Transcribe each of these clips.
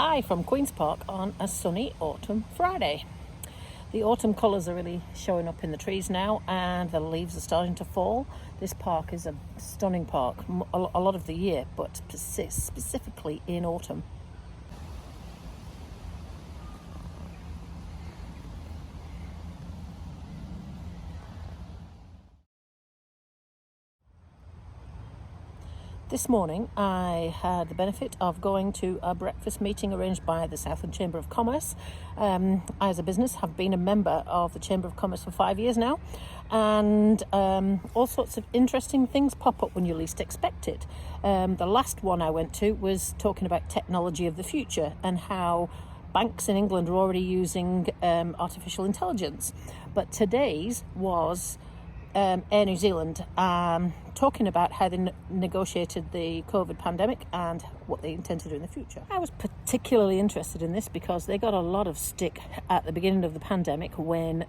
Hi from Queen's Park on a sunny autumn Friday. The autumn colours are really showing up in the trees now and the leaves are starting to fall. This park is a stunning park a lot of the year, but persists specifically in autumn. This morning I had the benefit of going to a breakfast meeting arranged by the Southland Chamber of Commerce. I, as a business, have been a member of the Chamber of Commerce for 5 years now, and all sorts of interesting things pop up when you least expect it. The last one I went to was talking about technology of the future and how banks in England are already using artificial intelligence. But today's was Air New Zealand, talking about how they negotiated the COVID pandemic and what they intend to do in the future. I was particularly interested in this because they got a lot of stick at the beginning of the pandemic when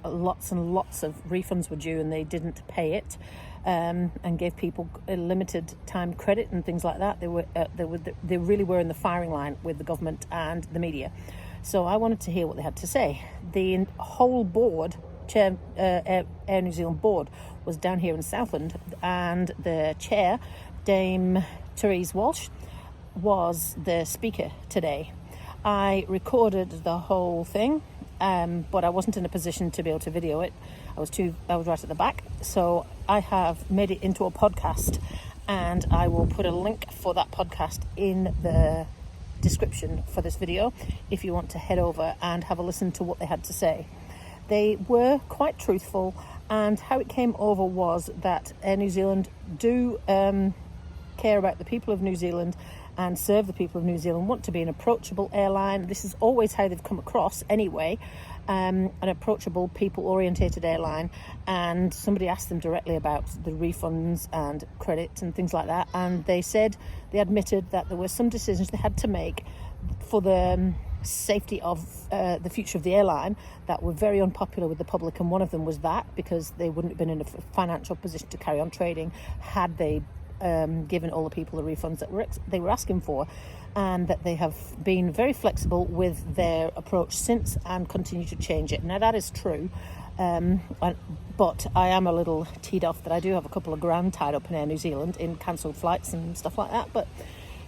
lots and lots of refunds were due and they didn't pay it, and gave people a limited time credit and things like that. They really were in the firing line with the government and the media. So I wanted to hear what they had to say. The whole board, Air New Zealand board, was down here in Southland, and the chair, Dame Therese Walsh, was the speaker today. I recorded the whole thing, but I wasn't in a position to be able to video it. I was right at the back, so I have made it into a podcast, and I will put a link for that podcast in the description for this video if you want to head over and have a listen to what they had to say. They were quite truthful, and how it came over was that Air New Zealand do care about the people of New Zealand and serve the people of New Zealand, want to be an approachable airline. This is always how they've come across anyway, an approachable, people-orientated airline. And somebody asked them directly about the refunds and credits and things like that, and they admitted that there were some decisions they had to make for the safety of the future of the airline that were very unpopular with the public, and one of them was that because they wouldn't have been in a financial position to carry on trading had they given all the people the refunds that they were asking for, and that they have been very flexible with their approach since and continue to change it. Now that is true, but I am a little teed off that I do have a couple of grand tied up in Air New Zealand in cancelled flights and stuff like that, but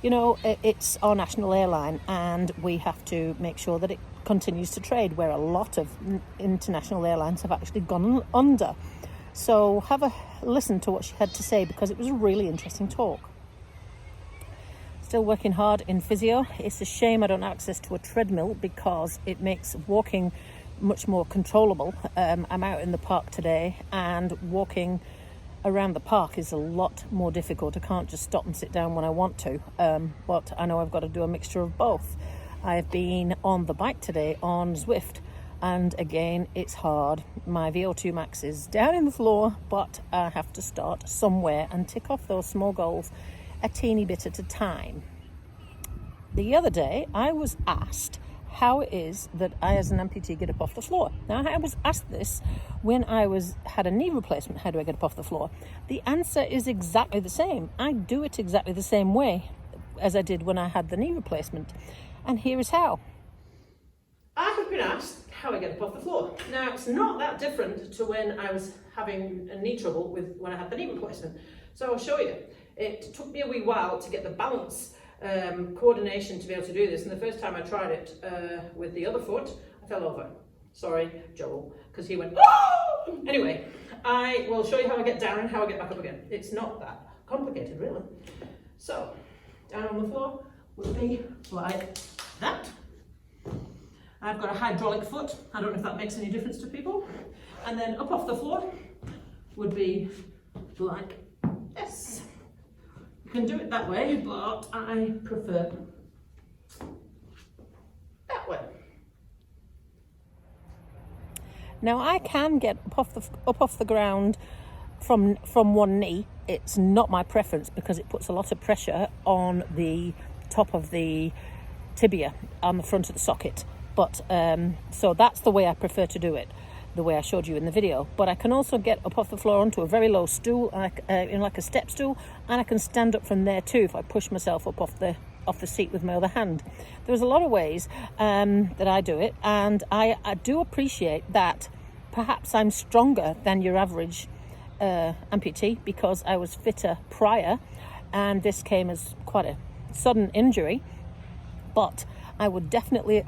you know, it's our national airline and we have to make sure that it continues to trade, where a lot of international airlines have actually gone under. So have a listen to what she had to say, because it was a really interesting talk. Still working hard in physio. It's a shame I don't have access to a treadmill because it makes walking much more controllable. I'm out in the park today, and walking around the park is a lot more difficult. I can't just stop and sit down when I want to, but I know I've got to do a mixture of both. I've been on the bike today on Zwift, and again it's hard. My VO2 max is down in the floor, but I have to start somewhere and tick off those small goals a teeny bit at a time. The other day I was asked how it is that I, as an amputee, get up off the floor. Now, I was asked this when I had a knee replacement. How do I get up off the floor? The answer is exactly the same. I do it exactly the same way as I did when I had the knee replacement. And here is how. I have been asked how I get up off the floor. Now, it's not that different to when I was having a knee trouble when I had the knee replacement. So I'll show you. It took me a wee while to get the balance coordination to be able to do this, and the first time I tried it with the other foot, I fell over. Sorry, Joel, because he went, oh! Anyway, I will show you how I get down and how I get back up again. It's not that complicated, really. So, down on the floor would be like that. I've got a hydraulic foot. I don't know if that makes any difference to people. And then up off the floor would be like this. You can do it that way, but I prefer that way. Now I can get up off the ground from one knee. It's not my preference because it puts a lot of pressure on the top of the tibia on the front of the socket. But so that's the way I prefer to do it, the way I showed you in the video. But I can also get up off the floor onto a very low stool, like a step stool, and I can stand up from there too if I push myself up off the off the seat with my other hand. There's a lot of ways that I do it, and I do appreciate that perhaps I'm stronger than your average amputee because I was fitter prior, and this came as quite a sudden injury. But I would definitely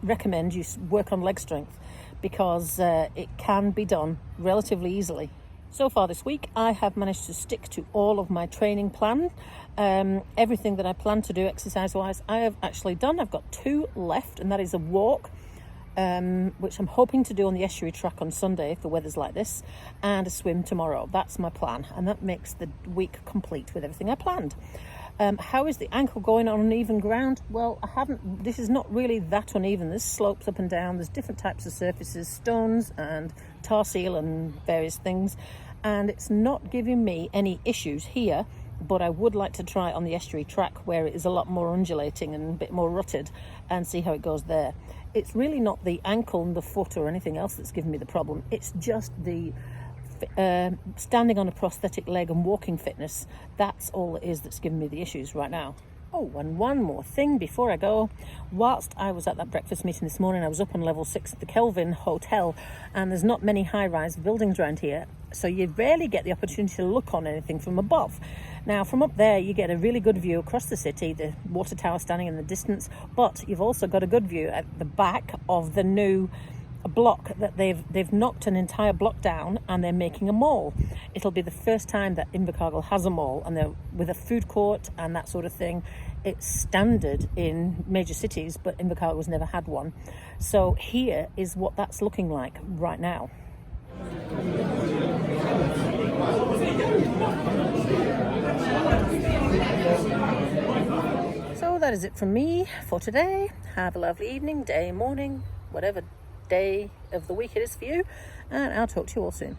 recommend you work on leg strength because it can be done relatively easily. So far this week, I have managed to stick to all of my training plan. Everything that I plan to do exercise-wise, I have actually done. I've got 2 left, and that is a walk, which I'm hoping to do on the estuary track on Sunday if the weather's like this, and a swim tomorrow. That's my plan, and that makes the week complete with everything I planned. How is the ankle going on uneven ground? Well, this is not really that uneven. There's slopes up and down. There's different types of surfaces, stones and tar seal and various things. And it's not giving me any issues here, but I would like to try it on the estuary track where it is a lot more undulating and a bit more rutted and see how it goes there. It's really not the ankle and the foot or anything else that's giving me the problem. It's just the standing on a prosthetic leg and walking fitness. That's all it is that's giving me the issues right now. Oh, and one more thing before I go. Whilst I was at that breakfast meeting this morning, I was up on level 6 at the Kelvin Hotel, and there's not many high-rise buildings around here, so you rarely get the opportunity to look on anything from above. Now, from up there, you get a really good view across the city, the water tower standing in the distance, but you've also got a good view at the back of the new block that they've knocked an entire block down, and they're making a mall. It'll be the first time that Invercargill has a mall, and they're with a food court and that sort of thing. It's standard in major cities, but Invercargill's never had one. So here is what that's looking like right now. So that is it from me for today. Have a lovely evening, day, morning, whatever day of the week it is for you, and I'll talk to you all soon.